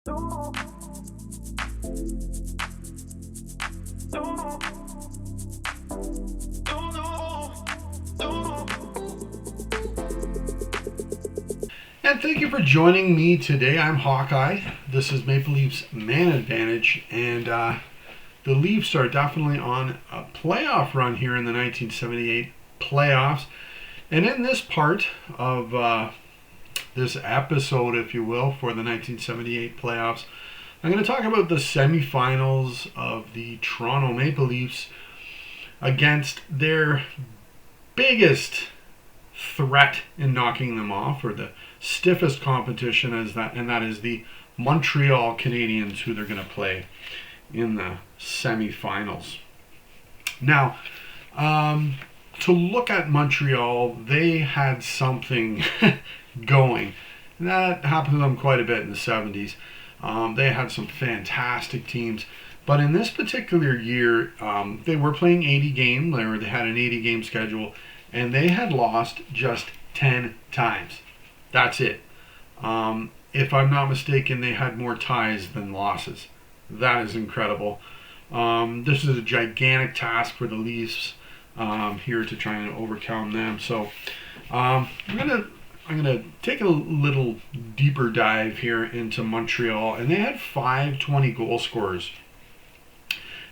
And thank you for joining me today. I'm Hawkeye. This is Maple Leafs Man Advantage, and the Leafs are definitely on a playoff run here in the 1978 playoffs. And in this part of this episode, if you will, for the 1978 playoffs, I'm going to talk about the semifinals of the Toronto Maple Leafs against their biggest threat in knocking them off, or the stiffest competition, and that is the Montreal Canadiens, who they're going to play in the semifinals. Now, to look at Montreal, they had something going. And that happened to them quite a bit in the 70s. They had some fantastic teams. But in this particular year, they were playing 80 games, or they had an 80 game schedule, and they had lost just 10 times. That's it. If I'm not mistaken, they had more ties than losses. That is incredible. This is a gigantic task for the Leafs here to try and overcome them. So I'm gonna take a little deeper dive here into Montreal, and they had 5 goal scorers.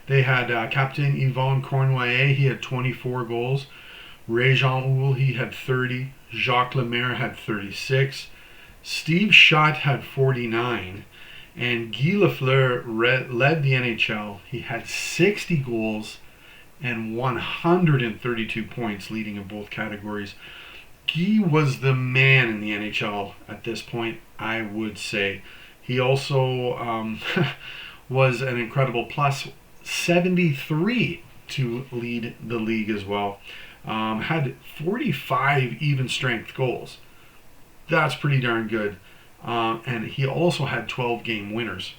They had Captain Yvon Cournoyer. He had 24 goals. Ray-Jean Houle, he had 30. Jacques Lemaire had 36. Steve Shutt had 49. And Guy Lafleur led the NHL. He had 60 goals and 132 points, leading in both categories. Guy was the man in the NHL at this point, I would say. He also was an incredible plus 73 to lead the league as well. Had 45 even strength goals. That's pretty darn good. And he also had 12 game winners.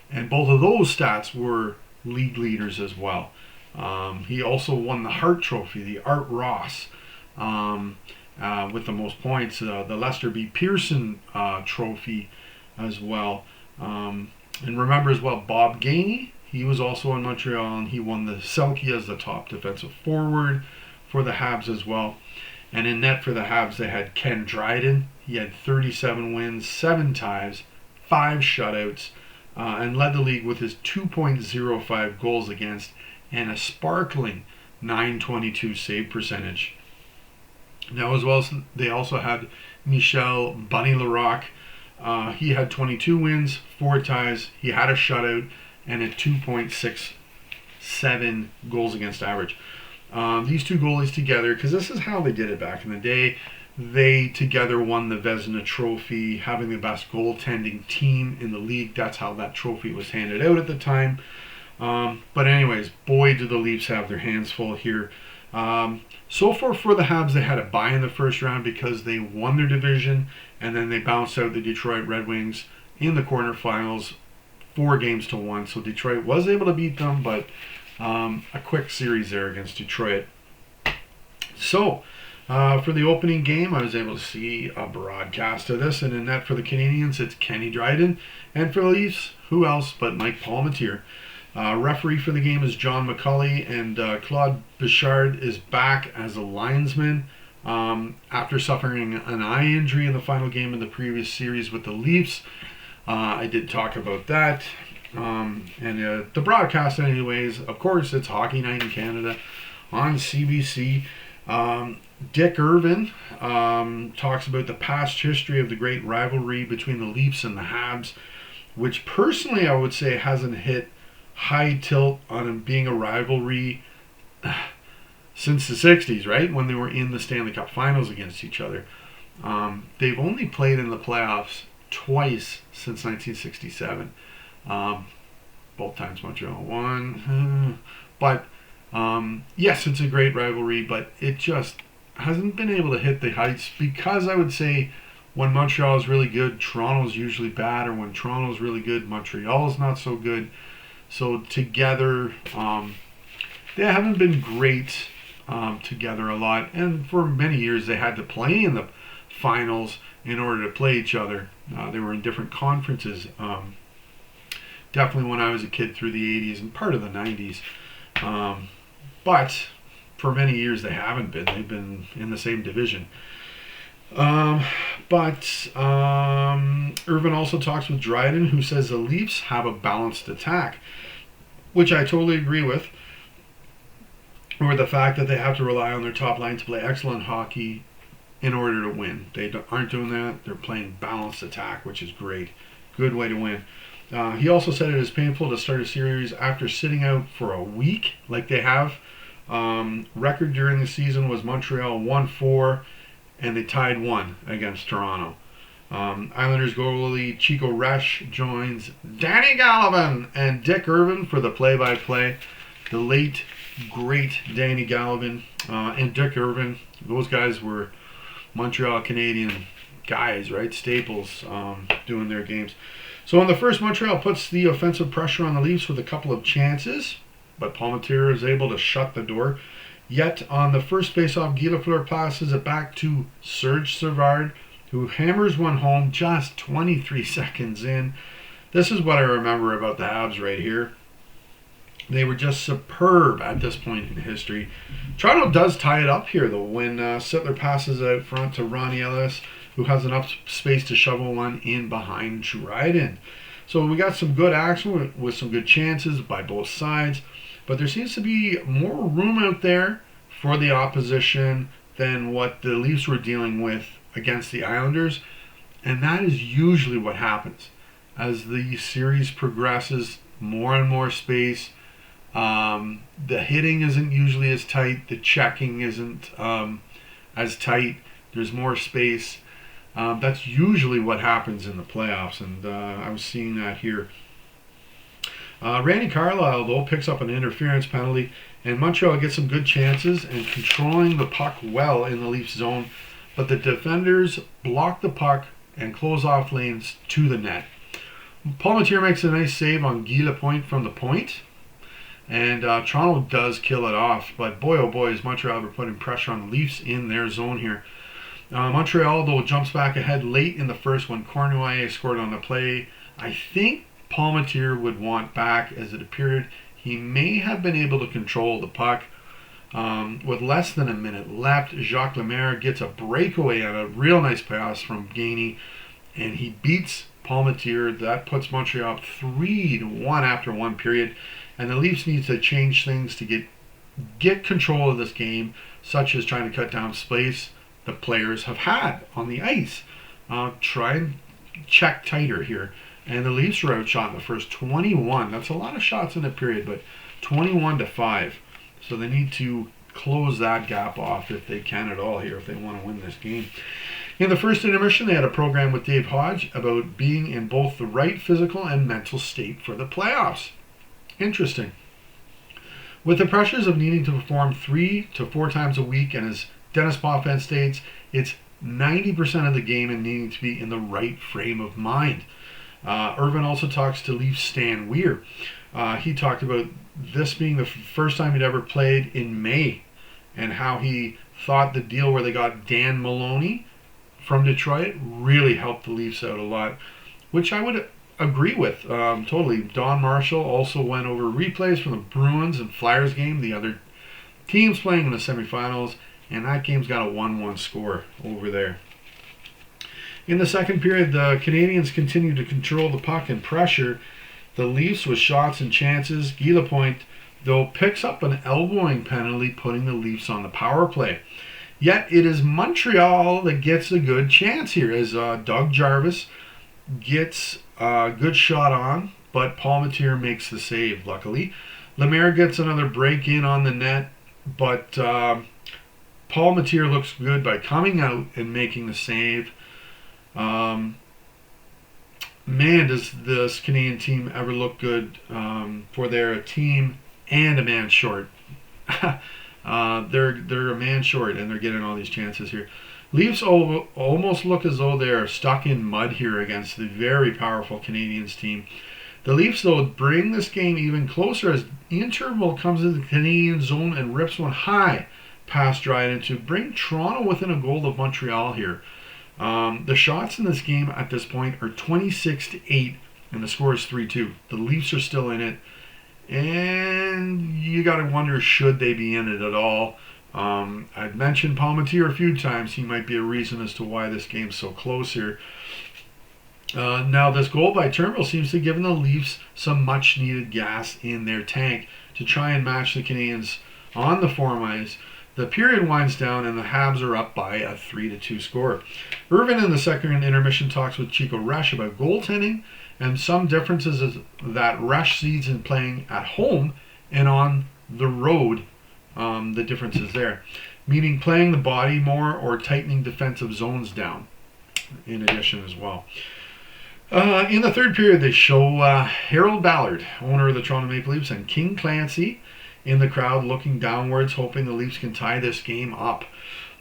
And both of those stats were league leaders as well. He also won the Hart Trophy, the Art Ross, with the most points, the Lester B. Pearson Trophy as well. And remember as well, Bob Gainey, he was also in Montreal, and he won the Selke as the top defensive forward for the Habs as well. And in net for the Habs, they had Ken Dryden. He had 37 wins, 7 ties, 5 shutouts, and led the league with his 2.05 goals against and a sparkling .922 save percentage. Now, as well as they also had Michel Bunny Larocque. He had 22 wins, 4 ties. He had a shutout and a 2.67 goals against average. These two goalies together, because this is how they did it back in the day, they together won the Vezina Trophy, having the best goaltending team in the league. That's how that trophy was handed out at the time. But anyways, boy, do the Leafs have their hands full here. So far for the Habs, they had a bye in the first round because they won their division, and then they bounced out the Detroit Red Wings in the quarterfinals 4-1. So Detroit was able to beat them, but a quick series there against Detroit. So for the opening game, I was able to see a broadcast of this, and in net for the Canadiens, it's Kenny Dryden, and for the Leafs, who else but Mike Palmateer. Referee for the game is John McCulley, and Claude Bichard is back as a linesman after suffering an eye injury in the final game in the previous series with the Leafs. I did talk about that. And the broadcast, anyways, of course, it's Hockey Night in Canada on CBC. Dick Irvin talks about the past history of the great rivalry between the Leafs and the Habs, which personally I would say hasn't hit high tilt on being a rivalry since the 60s, right? When they were in the Stanley Cup Finals against each other. They've only played in the playoffs twice since 1967. Both times Montreal won. But yes, it's a great rivalry, but it just hasn't been able to hit the heights because I would say when Montreal is really good, Toronto's usually bad, or when Toronto's really good, Montreal's not so good. So together, they haven't been great together a lot. And for many years, they had to play in the finals in order to play each other. They were in different conferences. Definitely when I was a kid through the 80s and part of the 90s. But for many years they haven't been. They've been in the same division. But Irvin also talks with Dryden, who says the Leafs have a balanced attack, which I totally agree with. Or the fact that they have to rely on their top line to play excellent hockey in order to win. They aren't doing that. They're playing balanced attack, which is great. Good way to win. He also said it is painful to start a series after sitting out for a week like they have. Record during the season was Montreal 1-4, and they tied 1 against Toronto. Islanders goalie Chico Resch joins Danny Gallivan and Dick Irvin for the play-by-play. The late, great Danny Gallivan and Dick Irvin, those guys were Montreal Canadiens guys, right? Staples doing their games. So in the first, Montreal puts the offensive pressure on the Leafs with a couple of chances, but Palmateer is able to shut the door. Yet on the first faceoff, Guy Lafleur passes it back to Serge Savard, who hammers one home just 23 seconds in. This is what I remember about the Habs right here. They were just superb at this point in history. Toronto does tie it up here, though, when Sittler passes out front to Ronnie Ellis, who has enough space to shovel one in behind Dryden. So we got some good action with some good chances by both sides, but there seems to be more room out there for the opposition than what the Leafs were dealing with against the Islanders, and that is usually what happens. As the series progresses, more and more space. The hitting isn't usually as tight. The checking isn't as tight. There's more space. That's usually what happens in the playoffs, and I was seeing that here. Randy Carlyle, though, picks up an interference penalty, and Montreal gets some good chances and controlling the puck well in the Leafs zone, but the defenders block the puck and close off lanes to the net. Palmateer makes a nice save on Guy Lapointe from the point, and Toronto does kill it off, but boy oh boy is Montreal ever putting pressure on the Leafs in their zone here. Montreal, though, jumps back ahead late in the first when Cornelier scored on the play. I think Palmateer would want back, as it appeared he may have been able to control the puck. With less than a minute left, Jacques Lemaire gets a breakaway on a real nice pass from Gainey, and he beats Palmateer. That puts Montreal up 3-1 after one period, and the Leafs need to change things to get control of this game, such as trying to cut down space the players have had on the ice. Try and check tighter here. And the Leafs were outshot in the first 21. That's a lot of shots in a period, but 21-5. So they need to close that gap off if they can at all here, if they want to win this game. In the first intermission, they had a program with Dave Hodge about being in both the right physical and mental state for the playoffs. Interesting. With the pressures of needing to perform 3 to 4 times a week, and as Dennis Potvin states, it's 90% of the game and needing to be in the right frame of mind. Irvin also talks to Leafs Stan Weir. He talked about this being the first time he'd ever played in May, and how he thought the deal where they got Dan Maloney from Detroit really helped the Leafs out a lot, which I would agree with totally. Don Marshall also went over replays from the Bruins and Flyers game, the other teams playing in the semifinals, and that game's got a 1-1 score over there. In the second period, the Canadiens continued to control the puck and pressure the Leafs with shots and chances. Guy Lapointe, though, picks up an elbowing penalty, putting the Leafs on the power play. Yet it is Montreal that gets a good chance here, as Doug Jarvis gets a good shot on, but Palmateer makes the save, luckily. Lemaire gets another break in on the net, but Palmateer looks good by coming out and making the save. Man, does this Canadian team ever look good for their team and a man short. They're a man short, and they're getting all these chances here. Leafs almost look as though they're stuck in mud here against the very powerful Canadiens team. The Leafs, though, bring this game even closer as Interval comes into the Canadian zone and rips one high past Dryden to bring Toronto within a goal of Montreal here. The shots in this game at this point are 26-8, and the score is 3-2. The Leafs are still in it, and you got to wonder, should they be in it at all? I'd mentioned Palmateer a few times. He might be a reason as to why this game's so close here. Now, this goal by Turnbull seems to have given the Leafs some much-needed gas in their tank to try and match the Canadiens on the form ice. The period winds down, and the Habs are up by a 3-2 score. Irvin in the second intermission talks with Chico Resch about goaltending and some differences that Resch sees in playing at home and on the road. The differences there, meaning playing the body more or tightening defensive zones down. In addition, as well. In the third period, they show Harold Ballard, owner of the Toronto Maple Leafs, and King Clancy in the crowd looking downwards, hoping the Leafs can tie this game up.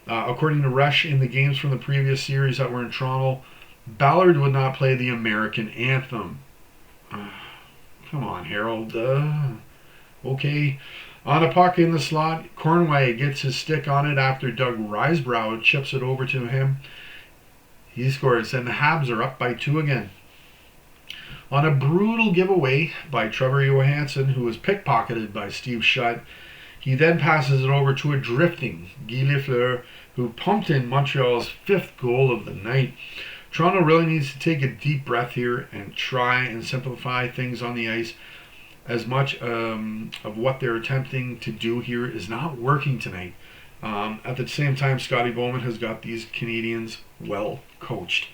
According to Resch, in the games from the previous series that were in Toronto, Ballard would not play the American anthem. Come on, Harold. Okay. On a puck in the slot, Cornway gets his stick on it after Doug Risebrough chips it over to him. He scores, and the Habs are up by 2 again. On a brutal giveaway by Trevor Johansson, who was pickpocketed by Steve Shutt, he then passes it over to a drifting Guy Lafleur, who pumped in Montreal's 5th goal of the night. Toronto really needs to take a deep breath here and try and simplify things on the ice. As much of what they're attempting to do here is not working tonight. At the same time, Scotty Bowman has got these Canadiens well coached.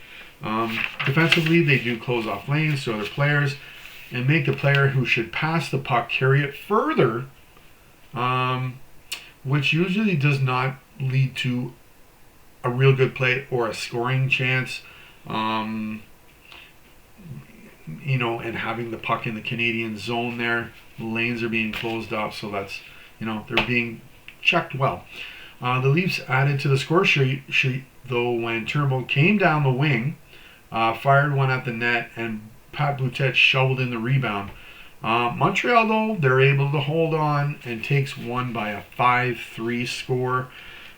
Defensively, they do close off lanes to other players and make the player who should pass the puck carry it further, which usually does not lead to a real good play or a scoring chance. And having the puck in the Canadian zone there, the lanes are being closed off, so that's, they're being checked well. The Leafs added to the score sheet though when Turnbull came down the wing, fired one at the net, and Pat Boutet shoveled in the rebound. Montreal, though, they're able to hold on and takes one by a 5-3 score.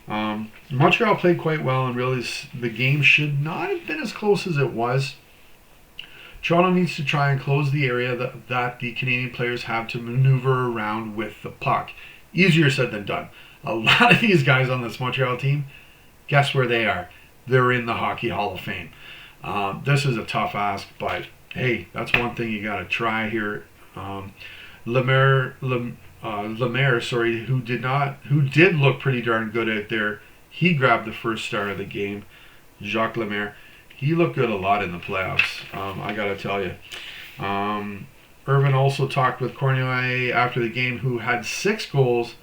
Montreal played quite well, and really the game should not have been as close as it was. Toronto needs to try and close the area that the Canadian players have to maneuver around with the puck. Easier said than done. A lot of these guys on this Montreal team, guess where they are? They're in the Hockey Hall of Fame. This is a tough ask, but hey, that's one thing you got to try here. Lemaire, who did look pretty darn good out there. He grabbed the first star of the game, Jacques Lemaire. He looked good a lot in the playoffs, I got to tell you. Irvin also talked with Cornway after the game, who had 6 goals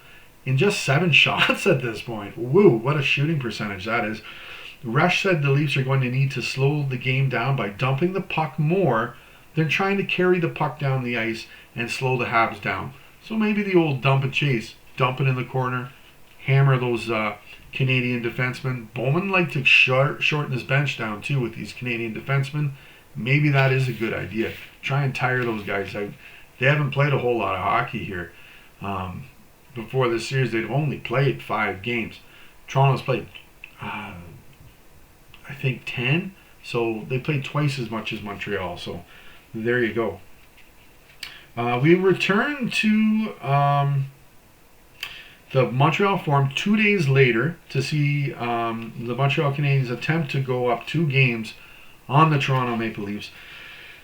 in just 7 shots at this point. Woo, what a shooting percentage that is. Resch said the Leafs are going to need to slow the game down by dumping the puck more than trying to carry the puck down the ice and slow the Habs down. So maybe the old dump and chase, dump it in the corner, hammer those Canadian defensemen. Bowman liked to shorten his bench down too with these Canadian defensemen. Maybe that is a good idea. Try and tire those guys out. They haven't played a whole lot of hockey here. Before this series, they'd only played 5 games. Toronto's played, I think, 10. So they played twice as much as Montreal. So there you go. We return to the Montreal Forum 2 days later to see the Montreal Canadiens attempt to go up 2 games on the Toronto Maple Leafs.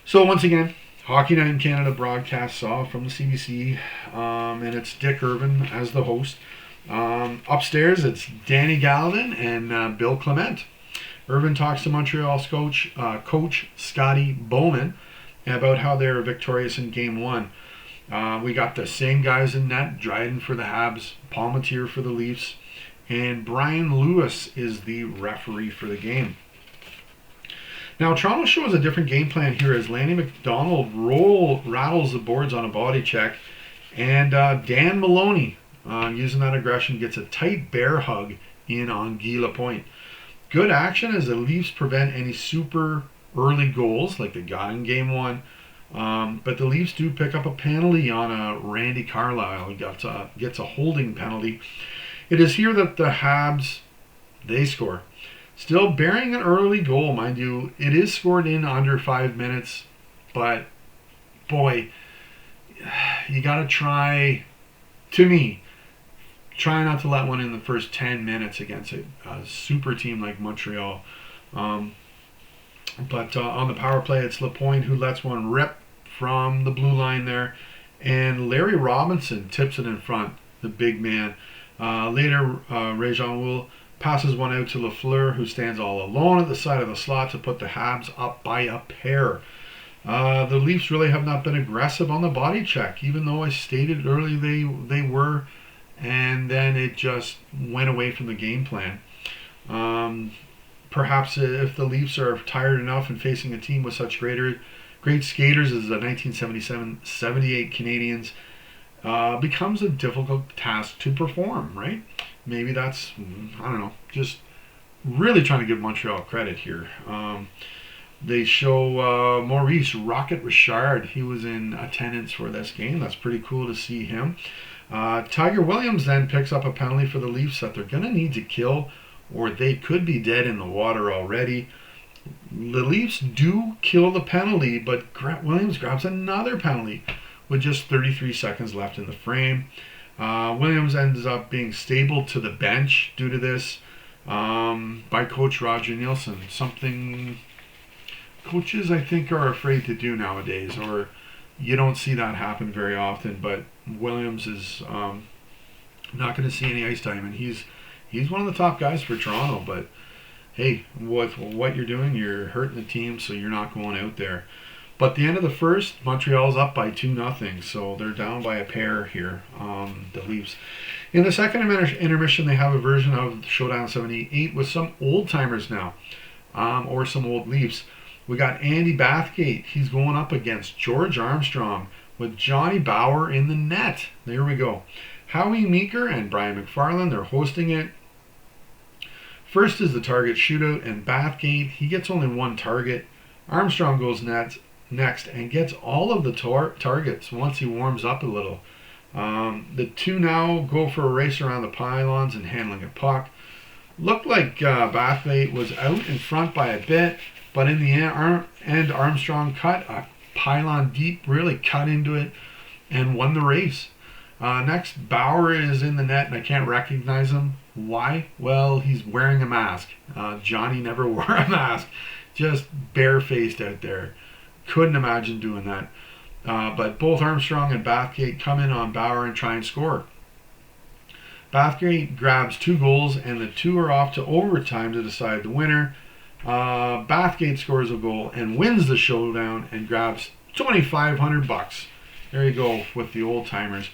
So once again, Hockey Night in Canada broadcasts off from the CBC, and it's Dick Irvin as the host. Upstairs, it's Danny Gallivan and Bill Clement. Irvin talks to Montreal's coach Scotty Bowman about how they were victorious in Game 1. We got the same guys in net: Dryden for the Habs, Palmateer for the Leafs, and Brian Lewis is the referee for the game. Now, Toronto shows a different game plan here as Lanny McDonald rattles the boards on a body check, and Dan Maloney, using that aggression, gets a tight bear hug in on Guy Lapointe. Good action as the Leafs prevent any super early goals like they got in Game 1. But the Leafs do pick up a penalty on Randy Carlyle. He gets a holding penalty. It is here that the Habs, they score. Still bearing an early goal, mind you. It is scored in under 5 minutes, but boy, you got to try, to me, try not to let one in the first 10 minutes against a super team like Montreal. But on the power play, it's Lapointe who lets one rip from the blue line there. And Larry Robinson tips it in front, the big man. Later, Réjean Wool passes one out to Lafleur, who stands all alone at the side of the slot to put the Habs up by a pair. The Leafs really have not been aggressive on the body check, even though I stated earlier they were, and then it just went away from the game plan. Perhaps if the Leafs are tired enough and facing a team with such great skaters as the 1977-78 Canadiens, becomes a difficult task to perform, right? Maybe that's, I don't know, just really trying to give Montreal credit here. They show Maurice Rocket Richard. He was in attendance for this game. That's pretty cool to see him. Tiger Williams then picks up a penalty for the Leafs that they're going to need to kill, or they could be dead in the water already. The Leafs do kill the penalty, but Williams grabs another penalty with just 33 seconds left in the frame. Williams ends up being stabled to the bench due to this by Coach Roger Nielsen. Something coaches, I think, are afraid to do nowadays, or you don't see that happen very often. But Williams is not going to see any ice time, and he's one of the top guys for Toronto. But hey, with what you're doing, you're hurting the team, so you're not going out there. But the end of the first, Montreal's up by 2-0, so they're down by a pair here, the Leafs. In the second intermission, they have a version of Showdown 78 with some old-timers now, or some old Leafs. We got Andy Bathgate. He's going up against George Armstrong with Johnny Bower in the net. There we go. Howie Meeker and Brian McFarland, they're hosting it. First is the target shootout, and Bathgate, he gets only one target. Armstrong goes next and gets all of the targets once he warms up a little. The two now go for a race around the pylons and handling a puck. Looked like Bathgate was out in front by a bit, but in the end, Armstrong cut a pylon deep, really cut into it, and won the race. Next, Bauer is in the net, and I can't recognize him. Why? Well, he's wearing a mask. Johnny never wore a mask. Just barefaced out there. Couldn't imagine doing that. But both Armstrong and Bathgate come in on Bauer and try and score. Bathgate grabs 2 goals, and the two are off to overtime to decide the winner. Bathgate scores a goal and wins the showdown and grabs $2,500. There you go with the old timers.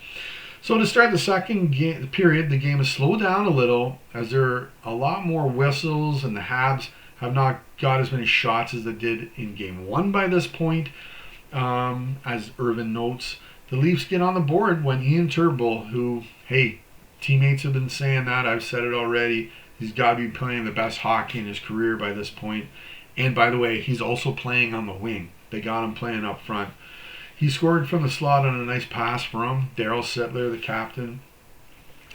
So to start the second period, the game is slowed down a little as there are a lot more whistles, and the Habs have not got as many shots as they did in game 1 by this point. As Irvin notes, the Leafs get on the board when Ian Turnbull, who, hey, teammates have been saying that, I've said it already, he's got to be playing the best hockey in his career by this point. And by the way, he's also playing on the wing. They got him playing up front. He scored from the slot on a nice pass from Daryl Sittler, the captain.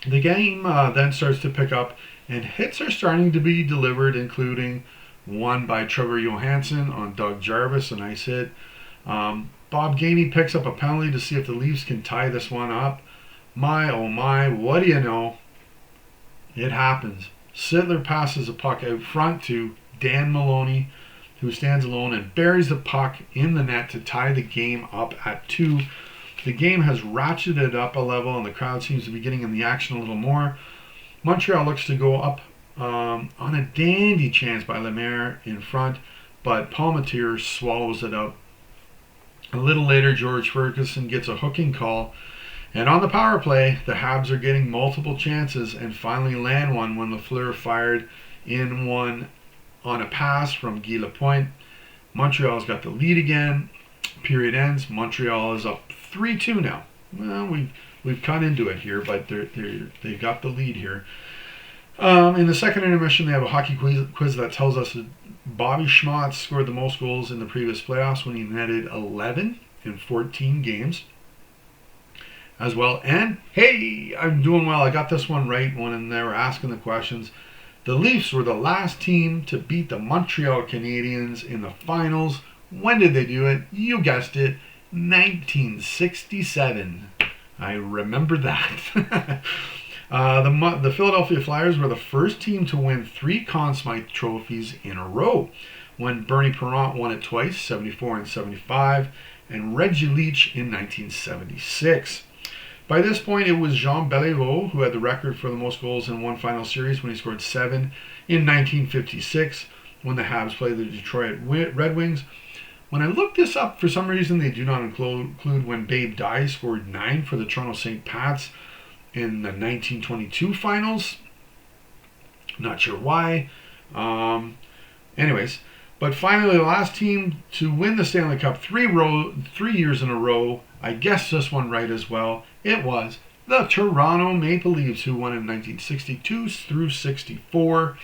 The game then starts to pick up, and hits are starting to be delivered, including one by Trevor Johansson on Doug Jarvis, a nice hit. Bob Gainey picks up a penalty to see if the Leafs can tie this one up. My, oh my, what do you know? It happens. Sittler passes a puck out front to Dan Maloney, who stands alone and buries the puck in the net to tie the game up at 2. The game has ratcheted up a level, and the crowd seems to be getting in the action a little more. Montreal looks to go up on a dandy chance by Lemaire in front, but Palmateer swallows it up. A little later, George Ferguson gets a hooking call, and on the power play, the Habs are getting multiple chances and finally land one when Lafleur fired in one on a pass from Guy Lapointe. Montreal's got the lead again. Period ends. Montreal is up 3-2 now. Well, we've cut into it here, but they've got the lead here. In the second intermission, they have a hockey quiz that tells us that Bobby Schmotz scored the most goals in the previous playoffs when he netted 11 in 14 games as well. And hey, I'm doing well. I got this one right when they were asking the questions. The Leafs were the last team to beat the Montreal Canadiens in the finals. When did they do it? You guessed it, 1967. I remember that. The Philadelphia Flyers were the first team to win 3 Conn Smythe trophies in a row, when Bernie Parent won it twice, 74 and 75, and Reggie Leach in 1976. By this point, it was Jean Beliveau who had the record for the most goals in one final series when he scored 7 in 1956 when the Habs played the Detroit Red Wings. When I looked this up, for some reason they do not include when Babe Dye scored 9 for the Toronto St. Pats in the 1922 finals. Not sure why. Anyways, but finally the last team to win the Stanley Cup 3 years in a row, I guessed this one right as well. It was the Toronto Maple Leafs, who won in 1962 through 64.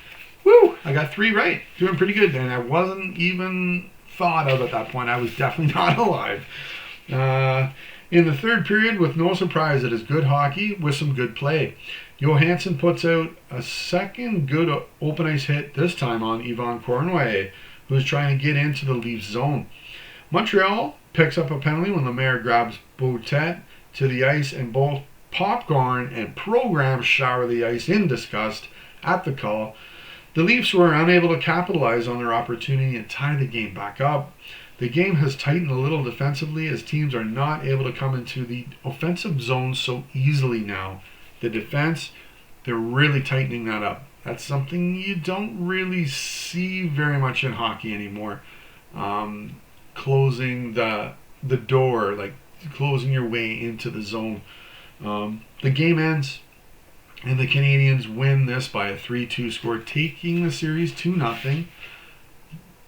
Woo! I got 3 right. Doing pretty good. And I wasn't even thought of at that point. I was definitely not alive. In the third period, with no surprise, it is good hockey with some good play. Johansson puts out a second good open ice hit, this time on Yvan Cournoyer, who's trying to get into the Leafs zone. Montreal picks up a penalty when Lemaire grabs Boutet to the ice, and both Popcorn and Program shower the ice in disgust at the call. The Leafs were unable to capitalize on their opportunity and tie the game back up. The game has tightened a little defensively as teams are not able to come into the offensive zone so easily now. The defense, they're really tightening that up. That's something you don't really see very much in hockey anymore. Closing the door, like closing your way into the zone. The game ends, and the Canadiens win this by a 3-2 score, taking the series 2-0.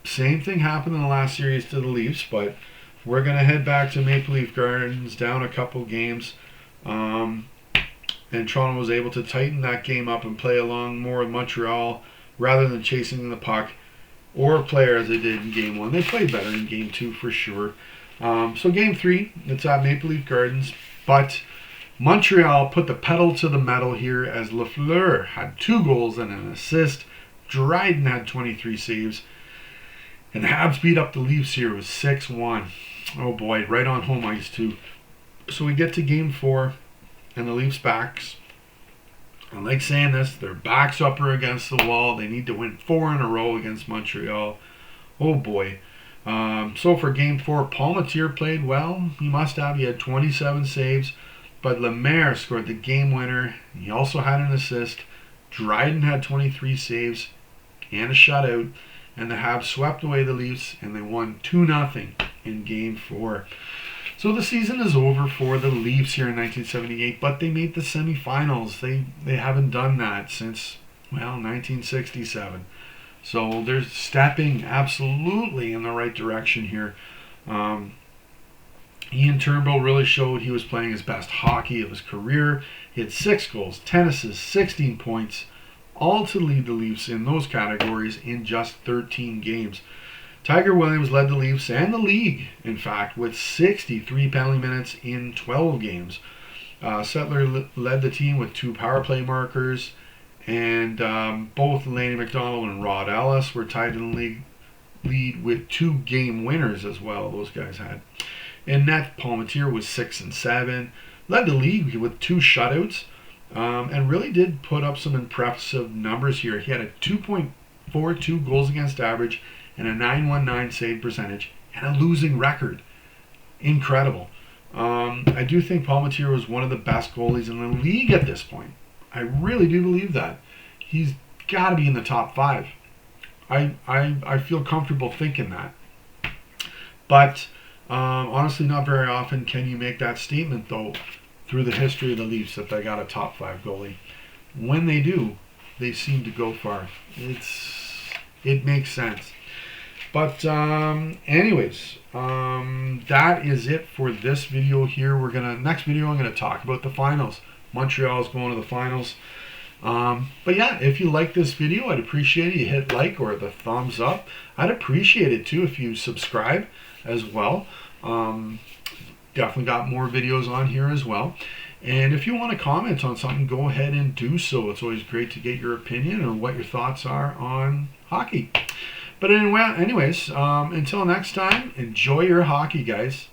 Same thing happened in the last series to the Leafs, but we're going to head back to Maple Leaf Gardens, down a couple games. And Toronto was able to tighten that game up and play along more with Montreal rather than chasing the puck or play as they did in Game 1. They played better in Game 2 for sure. So Game 3, it's at Maple Leaf Gardens, but Montreal put the pedal to the metal here as Lafleur had 2 goals and an assist. Dryden had 23 saves. And the Habs beat up the Leafs here with 6-1. Oh boy, right on home ice too. So we get to Game 4, and the Leafs' backs, I like saying this, their backs up are against the wall. They need to win 4 in a row against Montreal. Oh boy. So for Game 4, Palmateer played well. He must have. He had 27 saves. But Lemaire scored the game winner. He also had an assist. Dryden had 23 saves and a shutout. And the Habs swept away the Leafs, and they won 2-0 in Game 4. So the season is over for the Leafs here in 1978, but they made the semi-finals. They haven't done that since, 1967. So they're stepping absolutely in the right direction here. Ian Turnbull really showed he was playing his best hockey of his career. He had 6 goals, 10 assists, 16 points, all to lead the Leafs in those categories in just 13 games. Tiger Williams led the Leafs and the league, in fact, with 63 penalty minutes in 12 games. Settler led the team with 2 power play markers, and both Laney McDonald and Rod Ellis were tied in the lead with 2 game winners as well, those guys had. In net, Palmateer was 6 and 7, led the league with 2 shutouts, and really did put up some impressive numbers here. He had a 2.42 goals against average and a 919 save percentage and a losing record. Incredible. I do think Palmateer was one of the best goalies in the league at this point. I really do believe that. He's got to be in the top 5. I feel comfortable thinking that. But honestly, not very often can you make that statement, though, through the history of the Leafs, that they got a top 5 goalie. When they do, they seem to go far. It makes sense. But anyways, that is it for this video here. Next video I'm gonna talk about the finals. Montreal's going to the finals. But yeah, if you like this video, I'd appreciate it. You hit like or the thumbs up. I'd appreciate it too if you subscribe as well. definitely got more videos on here as well. And if you want to comment on something, go ahead and do so. It's always great to get your opinion or what your thoughts are on hockey. But anyways, until next time, enjoy your hockey, guys.